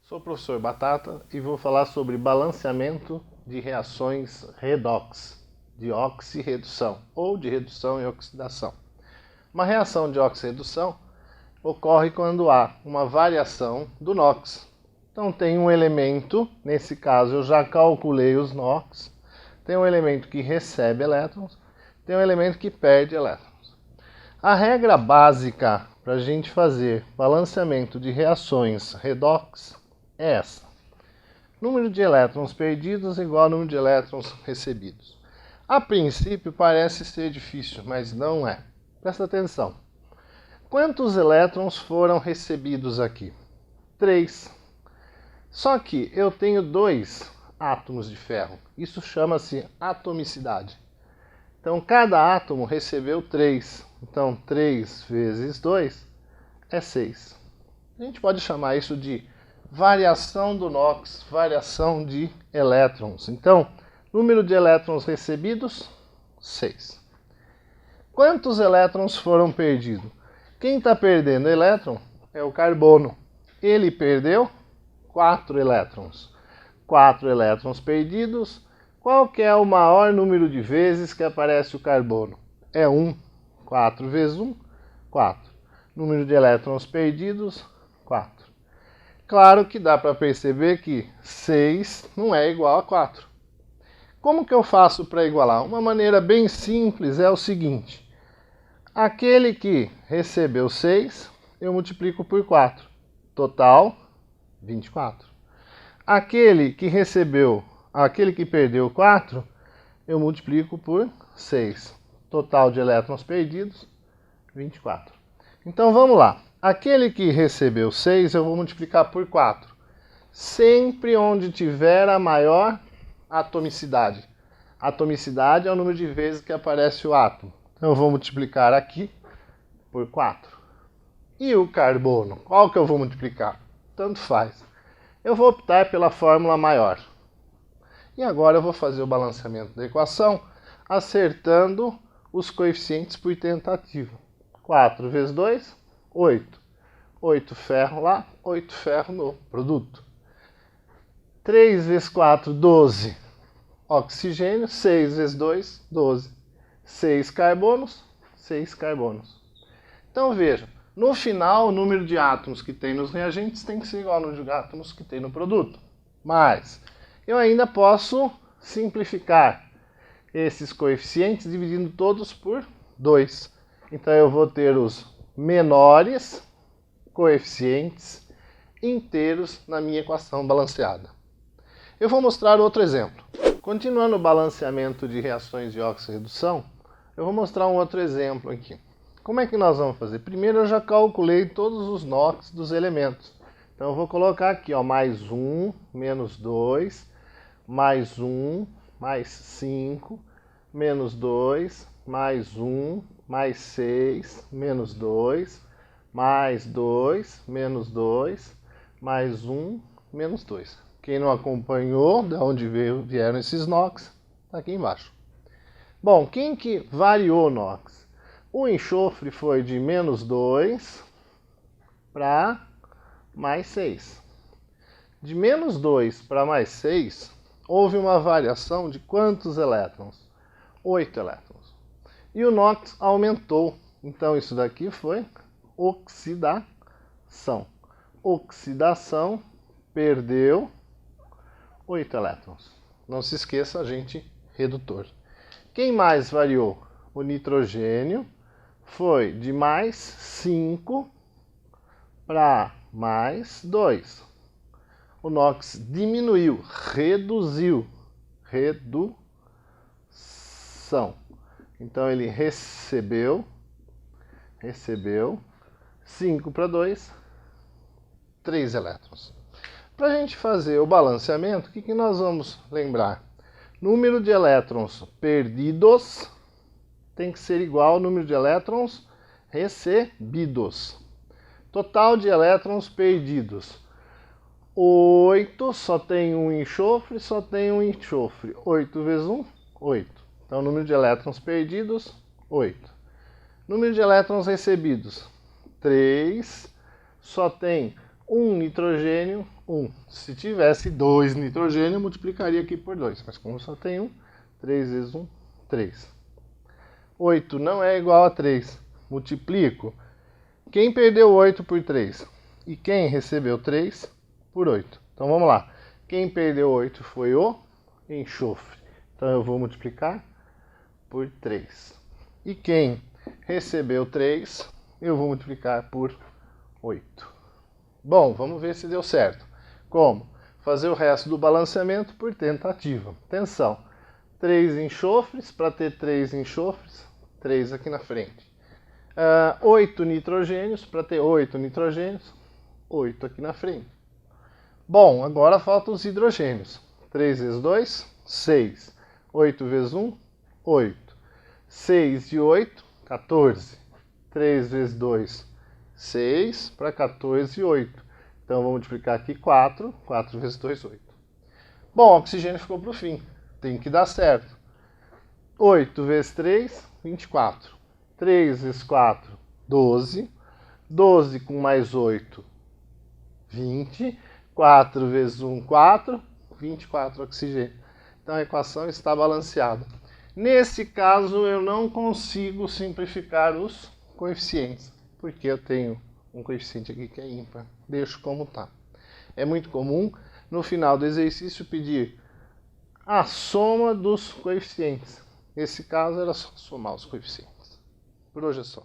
Sou o professor Batata e vou falar sobre balanceamento de reações redox, de oxirredução ou de redução e oxidação. Uma reação de oxirredução ocorre quando há uma variação do NOx. Então tem um elemento, nesse caso eu já calculei os NOx, tem um elemento que recebe elétrons, tem um elemento que perde elétrons. A regra básica para a gente fazer balanceamento de reações redox é essa. Número de elétrons perdidos igual ao número de elétrons recebidos. A princípio parece ser difícil, mas não é. Presta atenção. Quantos elétrons foram recebidos aqui? 3. Só que eu tenho 2 átomos de ferro. Isso chama-se atomicidade. Então cada átomo recebeu 3. Então 3 vezes 2 é 6. A gente pode chamar isso de variação do NOx, variação de elétrons. Então, número de elétrons recebidos, 6. Quantos elétrons foram perdidos? Quem está perdendo elétron é o carbono. Ele perdeu 4 elétrons. 4 elétrons perdidos. Qual que é o maior número de vezes que aparece o carbono? É 1. 4 vezes 1, 4. Número de elétrons perdidos, 4. Claro que dá para perceber que 6 não é igual a 4. Como que eu faço para igualar? Uma maneira bem simples é o seguinte. Aquele que recebeu 6, eu multiplico por 4. Total, 24. Aquele que perdeu 4, eu multiplico por 6. Total de elétrons perdidos, 24. Então vamos lá. Aquele que recebeu 6, eu vou multiplicar por 4. Sempre onde tiver a maior atomicidade. Atomicidade é o número de vezes que aparece o átomo. Então eu vou multiplicar aqui por 4. E o carbono? Qual que eu vou multiplicar? Tanto faz. Eu vou optar pela fórmula maior. E agora eu vou fazer o balanceamento da equação acertando os coeficientes por tentativa. 4 vezes 2, 8. 8 ferro lá, 8 ferro no produto. 3 vezes 4, 12. Oxigênio, 6 vezes 2, 12. 6 carbonos, 6 carbonos. Então vejam, no final o número de átomos que tem nos reagentes tem que ser igual ao número de átomos que tem no produto. Mas eu ainda posso simplificar esses coeficientes dividindo todos por 2. Então eu vou ter os menores coeficientes inteiros na minha equação balanceada. Eu vou mostrar outro exemplo. Continuando o balanceamento de reações de oxirredução, eu vou mostrar um outro exemplo aqui. Como é que nós vamos fazer? Primeiro eu já calculei todos os NOx dos elementos. Então eu vou colocar aqui, ó, mais 1, menos 2, mais 1, mais 5, menos 2, mais 1, mais 6, menos 2, mais 2, menos 2, mais 1, menos 2. Quem não acompanhou de onde vieram esses NOx, está aqui embaixo. Bom, quem que variou o NOx? O enxofre foi de menos 2 para mais 6. De menos 2 para mais 6, houve uma variação de quantos elétrons? 8 elétrons. E o NOx aumentou. Então isso daqui foi oxidação. Oxidação perdeu 8 elétrons. Não se esqueça, agente redutor. Quem mais variou? O nitrogênio foi de mais 5 para mais 2. O NOx diminuiu, reduziu. Redução. Então ele recebeu 5 para 2, 3 elétrons. Para a gente fazer o balanceamento, o que nós vamos lembrar? Número de elétrons perdidos tem que ser igual ao número de elétrons recebidos. Total de elétrons perdidos. 8, só tem um enxofre, 8 vezes 1, 8. Então, o número de elétrons perdidos, 8. Número de elétrons recebidos, 3, só tem um nitrogênio, 1. Se tivesse 2 nitrogênio, eu multiplicaria aqui por 2, mas como só tem 1, 3 vezes 1, 3. 8 não é igual a 3, multiplico. Quem perdeu 8 por 3? E quem recebeu 3 por 8? Então vamos lá. Quem perdeu 8 foi o enxofre. Então eu vou multiplicar por 3. E quem recebeu 3, eu vou multiplicar por 8. Bom, vamos ver se deu certo. Como? Fazer o resto do balanceamento por tentativa. Atenção, 3 enxofres, para ter 3 enxofres, 3 aqui na frente. 8 nitrogênios, para ter 8 nitrogênios, 8 aqui na frente. Bom, agora faltam os hidrogênios. 3 vezes 2, 6. 8 vezes 1, 8. 6 e 8, 14. 3 vezes 2, 6 para 14 e 8. Então vamos multiplicar aqui 4. 4 vezes 2, 8. Bom, o oxigênio ficou para o fim. Tem que dar certo. 8 vezes 3, 24. 3 vezes 4, 12. 12 com mais 8, 20. 4 vezes 1, 4. 24 oxigênio. Então a equação está balanceada. Nesse caso, eu não consigo simplificar os coeficientes, porque eu tenho um coeficiente aqui que é ímpar. Deixo como está. É muito comum, no final do exercício, pedir a soma dos coeficientes. Nesse caso, era só somar os coeficientes. Por hoje é só.